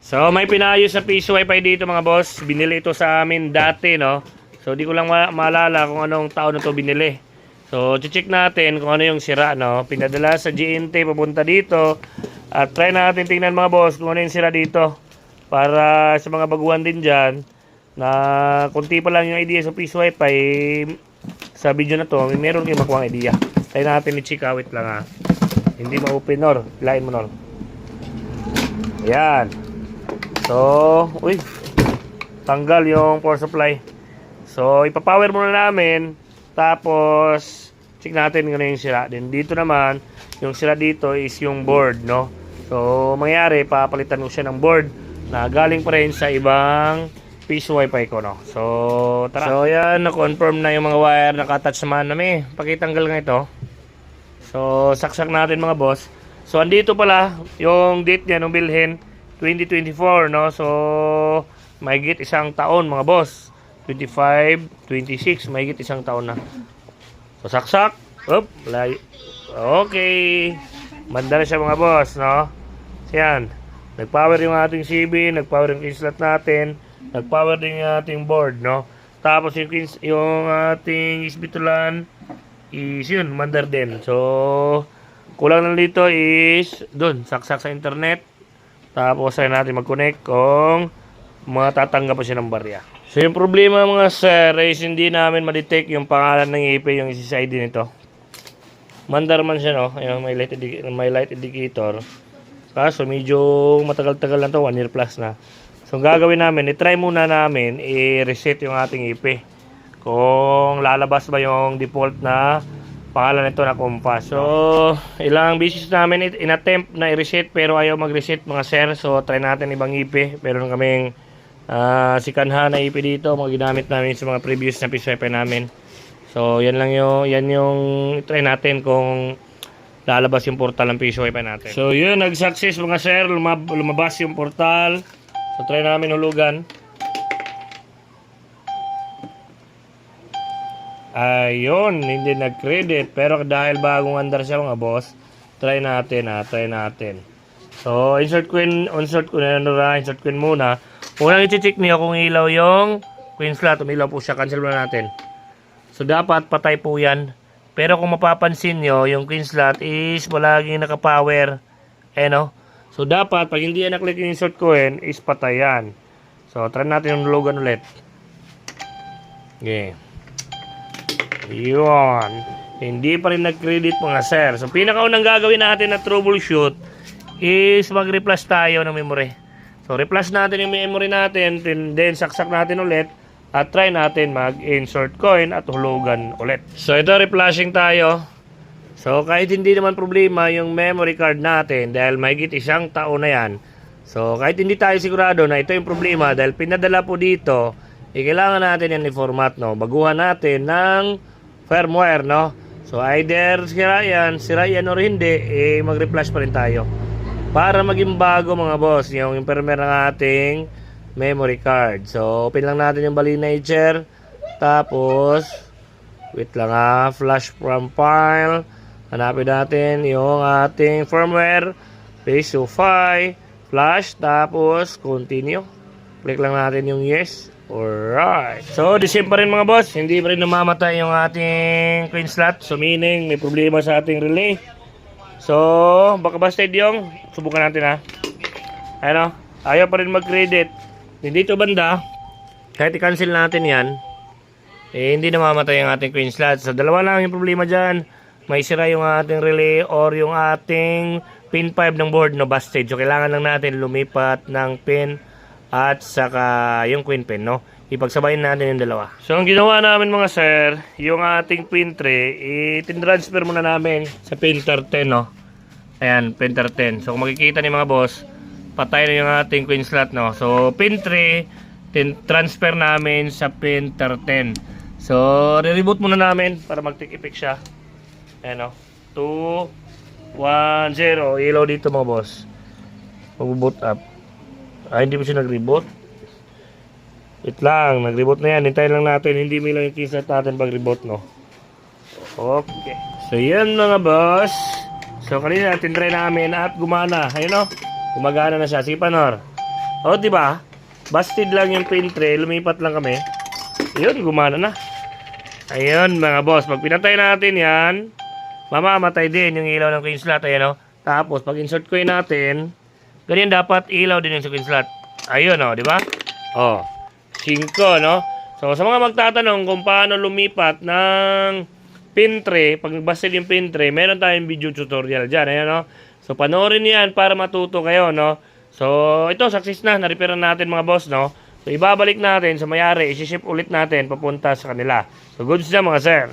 So may pinayos sa Piso Wi-Fi dito mga boss. Binili ito sa amin dati, no. So di ko lang maalala kung anong taon na to binili. So check natin kung ano yung sira, no. Pinadala sa GNT papunta dito. At try natin tingnan mga boss kung ano yung sira dito. Para sa mga baguhan din dyan na kunti pa lang yung idea sa Piso Wi-Fi, sa video na to meron kayong makuha ang idea. Try natin i-check, wait lang ha. Hindi ma-open, Nor. Hilain mo, Nor. Ayan. So, uy, tanggal yung power supply. So, ipapower muna namin. Tapos, check natin kung ano yung sira. Then, dito naman, yung sira dito is yung board, no? So, mangyari, papalitan ko siya ng board na galing pa rin sa ibang Piso Wi-Fi ko, no? So, tara. So, yan, na-confirm na yung mga wire nakatouch naman namin. Pakitanggal nga ito. So, saksak natin mga boss. So, andito pala yung date niya nung bilhin, 2024, no? So, mahigit isang taon mga boss. 25, 26, mahigit isang taon na. So, saksak. Up, okay. Manda na siya mga boss, no? So, yan. Nag-power yung ating CB, nag-power yung slot natin, nag-power din yung ating board, no? Tapos yung ating isbitulan is yun, mandar din. So, kulang lang dito is dun, saksak sa internet. Tapos ay natin mag-connect kung matatanggap pa siya ng barya. So, yung problema mga sir is hindi namin ma-detect yung pangalan ng IP, yung SSID nito. Mandar man siya, no? Yung may light indicator. Kaso medyo matagal-tagal lang to, 1 year plus na. So, ang gagawin namin, i-try muna namin i-reset yung ating IP. Kung lalabas ba yung default na pangalan nito na Compass. So, ilang beses namin in-attempt na i-reset pero ayaw mag-reset mga sir. So, try natin ibang IP. Meron kaming sikanha na IP dito. Mga ginamit namin sa mga previous na Piso Wi-Fi namin. So, yan yung try natin kung lalabas yung portal ng Piso Wi-Fi natin. So, yun, nag-success mga sir. Lumabas yung portal. So, try namin hulugan. Ayun, hindi nag-credit. Pero dahil bagong andar siya mga boss, try natin. So, insert queen muna. Unang i-check niyo kung ilaw yung queen slot. Umilaw po siya. Cancel muna natin. So, dapat patay po yan. Pero kung mapapansin nyo, yung queen slot is palaging nakapower. No? So, dapat, pag hindi yan naklik yung insert coin, is patay yan. So, try natin yung hulugan ulit. Okay. Yun. Hindi pa rin nag-credit mga sir. So, pinakaunang gagawin natin na troubleshoot is mag-replace tayo ng memory. So, replace natin yung memory natin, then saksak natin ulit. At try natin mag-insert coin at hulugan ulit. So, ito reflashing tayo. So, kahit hindi naman problema yung memory card natin dahil mahigit isang taon na yan. So, kahit hindi tayo sigurado na ito yung problema dahil pinadala po dito, kailangan natin yan i-format, no? Baguhan natin ng firmware, no? So, either sira yan or hindi, mag-reflash pa rin tayo. Para maging bago mga boss, yung firmware ng ating memory card. So, open lang natin yung Balinager. Tapos, wait lang flash from file. Hanapin natin yung ating firmware. Piso Wi-Fi. Flash. Tapos, continue. Click lang natin yung yes. Alright. So, the same pa rin mga boss. Hindi pa rin namamatay yung ating queen slot. So, meaning, may problema sa ating relay. So, baka busted yung subukan natin Ano? Ayaw pa rin mag-credit. Dito banda, kahit i-cancel natin yan, hindi namamatay ang ating queen slot. So, dalawa lang yung problema dyan. May sira yung ating relay or yung ating pin 5 ng board, no, busted. So, kailangan lang natin lumipat ng pin at saka yung queen pin, no. Ipagsabayin natin yung dalawa. So, ang ginawa namin mga sir, yung ating pin 3, itin-transfer muna namin sa printer 10, no. Ayan, printer 10. So, kung makikita niyo mga boss, patay na yung ating queen slot, no. So, pin 3, transfer namin sa printer 10. So, re-reboot muna namin para mag-take effect siya. Ayan, no. 2, 1, 0. Ilaw dito mga boss. Mag-boot up. Hindi pa siya nag-reboot. Wait lang, nag-reboot na yan. Hintayin lang natin. Hindi may lang yung queen slot natin pag-reboot, no. Okay. So, yan mga boss. So, kanina tinry namin at gumana. Ayun, no. Gumagana na siya. Sige, Panor. O, di ba? Busted lang yung pin tray, lumipat lang kami. Yun, gumana na. Ayun, mga boss. Pag pinatay natin yan, mamamatay din yung ilaw ng queen slot. Ayan, o. Tapos, pag insert coin natin, ganyan dapat ilaw din yung sa queen slot. Ayun, o, di ba? O, 5, no? So, sa mga magtatanong kung paano lumipat ng pin tray, pag busted yung pin tray, meron tayong video tutorial dyan. Ayan, no? So, panoorin yan para matuto kayo, no? So, ito, success na. Na-repair natin, mga boss, no? So, ibabalik natin sa mayari. Isi-ship ulit natin papunta sa kanila. So, goods na, mga sir.